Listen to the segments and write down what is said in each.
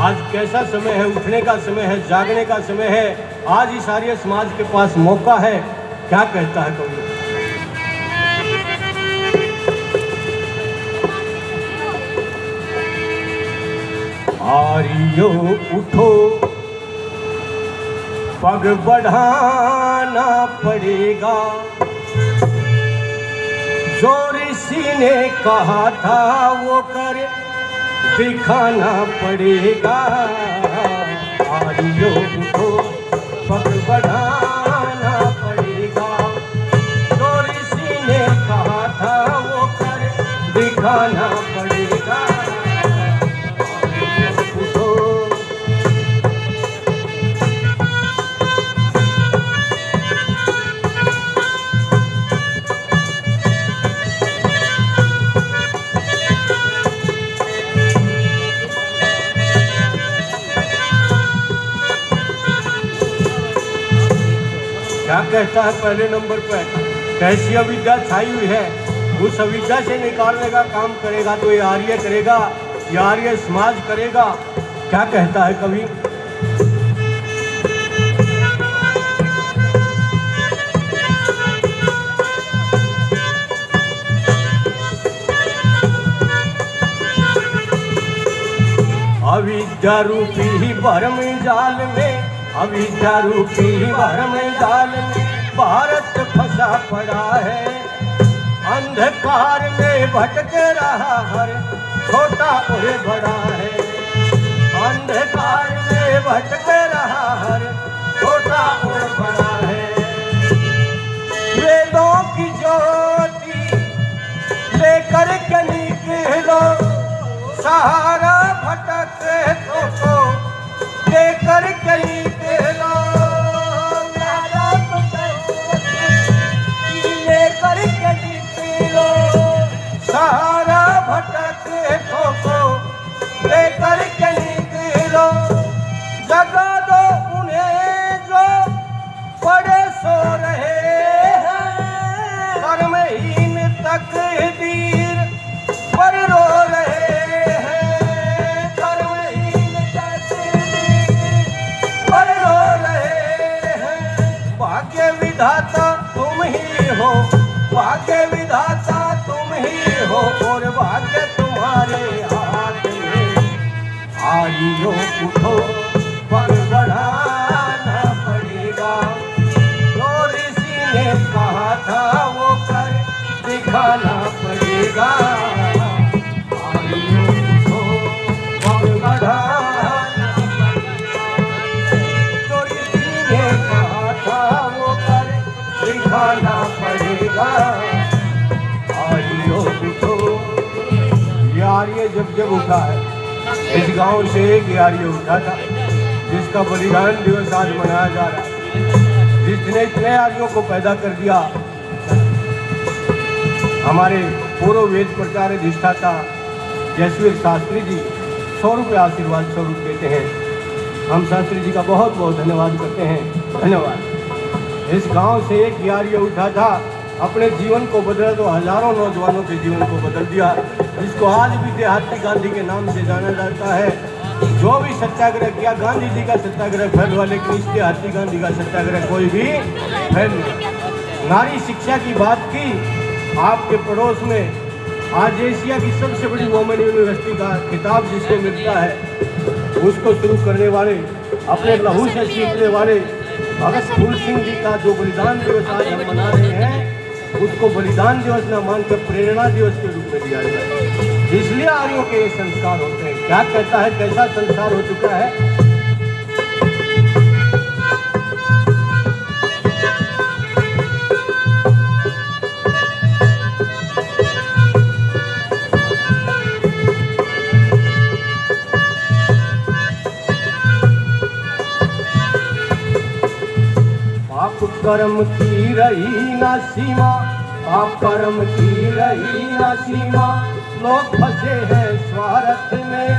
आज कैसा समय है, उठने का समय है, जागने का समय है। आज इस आर्य समाज के पास मौका है। क्या कहता है कवि? आर्यो उठो, पग बढ़ाना पड़ेगा, जो ऋषि ने कहा था वो कर दिखाना पड़ेगा। आर्यो उठो, पग बढ़ाना पड़ेगा, जो ऋषि ने कहा था वो कर दिखाना पड़ेगा। क्या कहता है पहले नंबर पर? कैसी अविद्या छाई हुई है, उस अविद्या से निकालने का काम करेगा तो ये आर्य करेगा, ये आर्य समाज करेगा। क्या कहता है कवि? अविद्या रूपी भरम जाल में, अविद्या रूपी भरम जाल में भारत फंसा पड़ा है। अंधकार में भटक रहा हर छोटा और बड़ा है। अंधकार में भटक रहा हर छोटा और बड़ा है। वेदों की ज्योति लेकर के निकलो, सहारा भटके तो लेकर के निकलो, लेकर के निकलो, सहारा भटके तो लेकर के निकलो। जगा दो उन्हें जो बड़े सो रहे हैं, कर्महीन तकदीर पर रो रहे हैं। कर्महीन तकदीर पर रो रहे हैं। भाग्य विधाता तुम ही हो, भाग्य विधाता तुम ही हो, और भाग्य तुम्हारे हाथ में। आइयो उठो, पग बढ़ाना पड़ेगा, जो ऋषि ने कहा था वो कर दिखाना पड़ेगा। आइयो उठो, पग बढ़ाना पड़ेगा, जो ऋषि ने कहा था वो कर दिखाना पड़ेगा। आइयो उठो। ये आर्य जब उठा है, इस गांव से एक आर्य उठा था जिसका बलिदान दिवस आज मनाया जा रहा है, जिसने इतने आर्यों को पैदा कर दिया। हमारे पूर्व वेद प्रचार अधिष्ठाता जसवीर शास्त्री जी 100 रुपये आशीर्वाद स्वरूप देते हैं। हम शास्त्री जी का बहुत बहुत धन्यवाद करते हैं। धन्यवाद। इस गांव से एक आर्य उठा था, अपने जीवन को बदला तो हजारों नौजवानों के जीवन को बदल दिया, जिसको आज भी देहाती गांधी के नाम से जाना जाता है। जो भी सत्याग्रह किया, गांधी जी का सत्याग्रह फैल हुआ, लेकिन इस देहाती गांधी का सत्याग्रह कोई भी फैल नहीं। नारी शिक्षा की बात की, आपके पड़ोस में आज एशिया की सबसे बड़ी वोमेन यूनिवर्सिटी का खिताब जिसको मिलता है, उसको शुरू करने वाले, अपने लहू से सीखने वाले भगत फूल सिंह जी का जो बलिदान दिवस आज हम मना रहे हैं, उसको बलिदान दिवस न मानकर प्रेरणा दिवस के रूप में दिया जाए। इसलिए आर्यों के ये संस्कार होते हैं। क्या कहता है, कैसा संस्कार हो चुका है? कर्म की रही ना सीमा, पाप कर्म की रही ना सीमा, लोग फंसे हैं स्वार्थ में।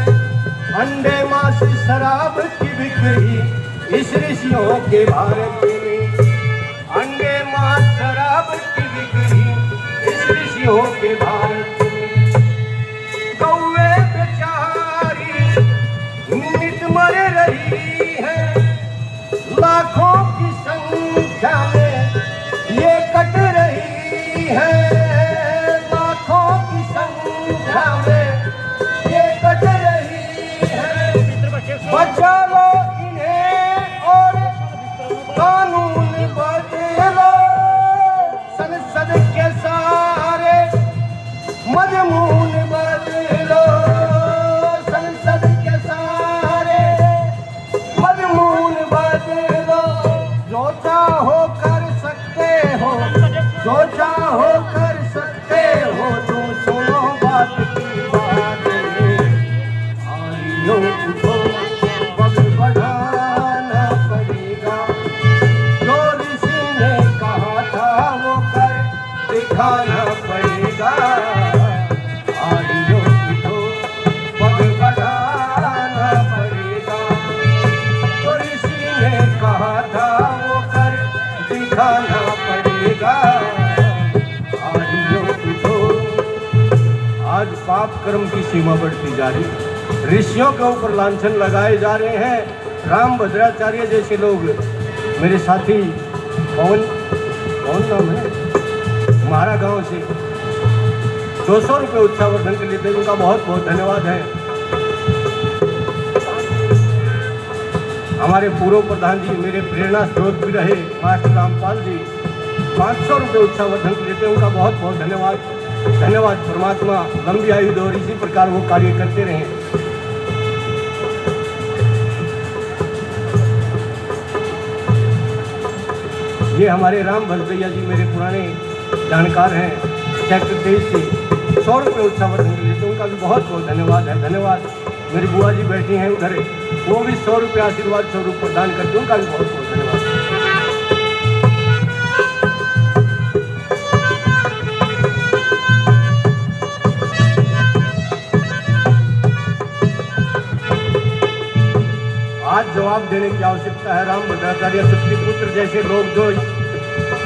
अंडे मांस शराब की बिक्री इस ऋषियों के भारत में। अंडे मांस शराब की बिक्री इस ऋषियों के भारत में। कौवे बेचारी नित मजमून बदलो संसद के सारे, मजमून बदलो, जो चाहो कर सकते हो, जो चाहो कर सकते हो, तुम सुनो बात की बात में आइयो उठो, पग बढ़ाना पड़ेगा, जो ऋषि ने कहा था वो कर दिखाना पड़ेगा, आइयो उठो, पग बढ़ाना पड़ेगा, जो ऋषि ने कहा था वो कर दिखाना पड़ेगा, आइयो उठो। आज पाप कर्म की सीमा बढ़ती जा रही, ऋषियों के ऊपर लांछन लगाए जा रहे हैं। राम भद्राचार्य जैसे लोग, मेरे साथी कौन नाम है, हमारा गांव से 200 रुपये उत्साहवर्धन के लिए थे, उनका बहुत बहुत धन्यवाद है। हमारे पूर्व प्रधान जी, मेरे प्रेरणा स्रोत भी रहे, मास्टर रामपाल जी, 500 रुपये उत्साहवर्धन के लिए थे, उनका बहुत बहुत धन्यवाद। धन्यवाद। परमात्मा लंबी आयु दे और इसी प्रकार वो कार्य करते रहें। ये हमारे राम भद्रैया जी मेरे पुराने जानकार हैं, सेक्टर 23 से 100 रुपये उत्साहवर्धन के लिए, तो उनका भी बहुत बहुत धन्यवाद है। धन्यवाद। मेरी बुआ जी बैठी हैं उधर, वो भी 100 रुपये आशीर्वाद स्वरूप प्रदान करते हैं, उनका भी बहुत बहुत धन्यवाद। आज जवाब देने की आवश्यकता है। राम भद्राचार्य शक्तिपुत्र जैसे लोग जो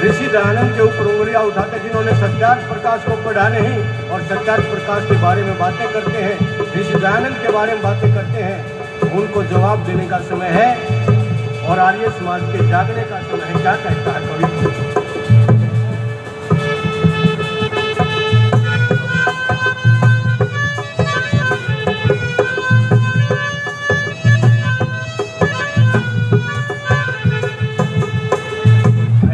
ऋषि दयानंद के ऊपर उंगलियां उठाते, जिन्होंने सत्यार्थ प्रकाश को पढ़ा नहीं और सत्यार्थ प्रकाश के बारे में बातें करते हैं, ऋषि दयानंद के बारे में बातें करते हैं, उनको जवाब देने का समय है और आर्य समाज के जागने का समय है। क्या कहता है कवि?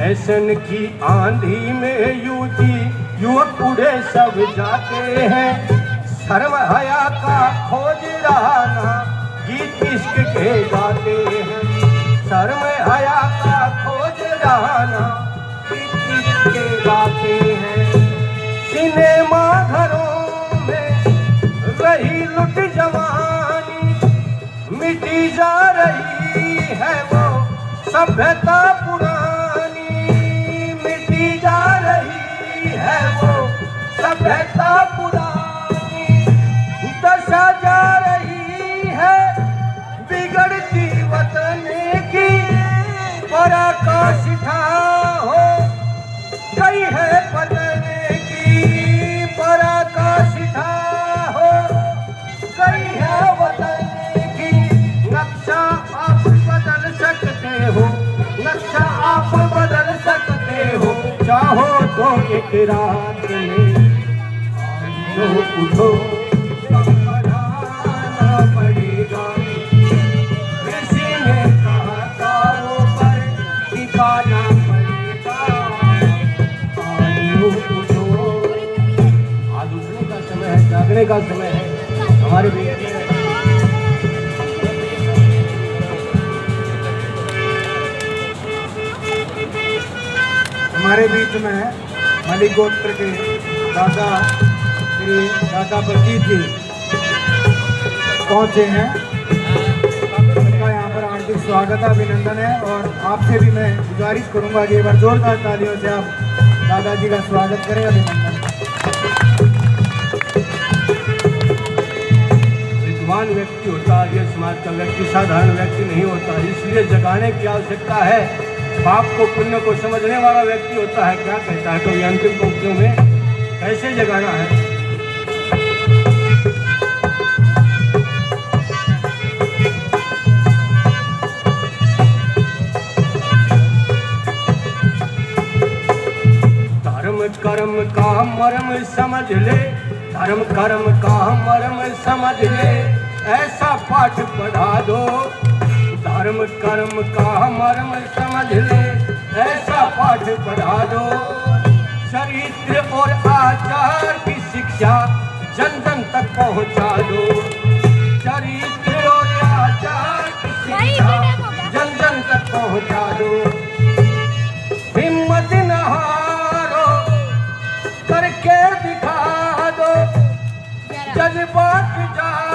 ऐसन की आंधी में युवक उड़े सब जाते हैं, शर्म हया का खोज रहा ना गीत इश्क के गाते हैं, शर्म हया का खोज रहा ना गीत इश्क के गाते हैं। सिनेमा घरों में रही लुट जवानी, मिटी जा रही है वो सभ्यता पुरानी, जा रही है वो सभ्यता पुरानी, दशा जा रही है बिगड़ती वतन की, पराकाष्ठा हो गई है पतन की, पराकाष्ठा हो गई है वतन की। नक्शा आप बदल सकते हो, नक्शा आप बदल सकते हो, चाहो तो एक रात में आइयो उठो, बढ़ाना पड़ेगा, किसी ने कहा था वो पर दिखाना पड़ेगा, आइयो उठो। आज उठने का समय है, जागने का समय है। हमारे बेटे हमारे बीच में मलिक गोत्र के दादा श्री दादा बलजीत जी पहुँचे हैं, उनका यहाँ पर हार्दिक स्वागत है, अभिनंदन है। और आपसे भी मैं गुजारिश करूँगा कि एक बार जोरदार तालियों से आप दादाजी का स्वागत करें। अभिनंदन। विद्वान व्यक्ति होता है, ये समाज का व्यक्ति साधारण व्यक्ति नहीं होता, इसलिए जगाने की आवश्यकता है। पाप को पुण्य को समझने वाला व्यक्ति होता है। क्या कहता है तो ये अंतिम पंक्तियों में कैसे जगाना है? धर्म कर्म का मर्म समझ ले, धर्म कर्म का मर्म समझ ले, ऐसा पाठ पढ़ा दो, धर्म कर्म का मर्म समझ ले, ऐसा पाठ पढ़ा दो, चरित्र और आचार की शिक्षा जन जन तक पहुंचा दो। चरित्र और आचार की शिक्षा जन जन तक पहुंचा दो। हिम्मत न हारो, करके दिखा दो, जज्बात जागो।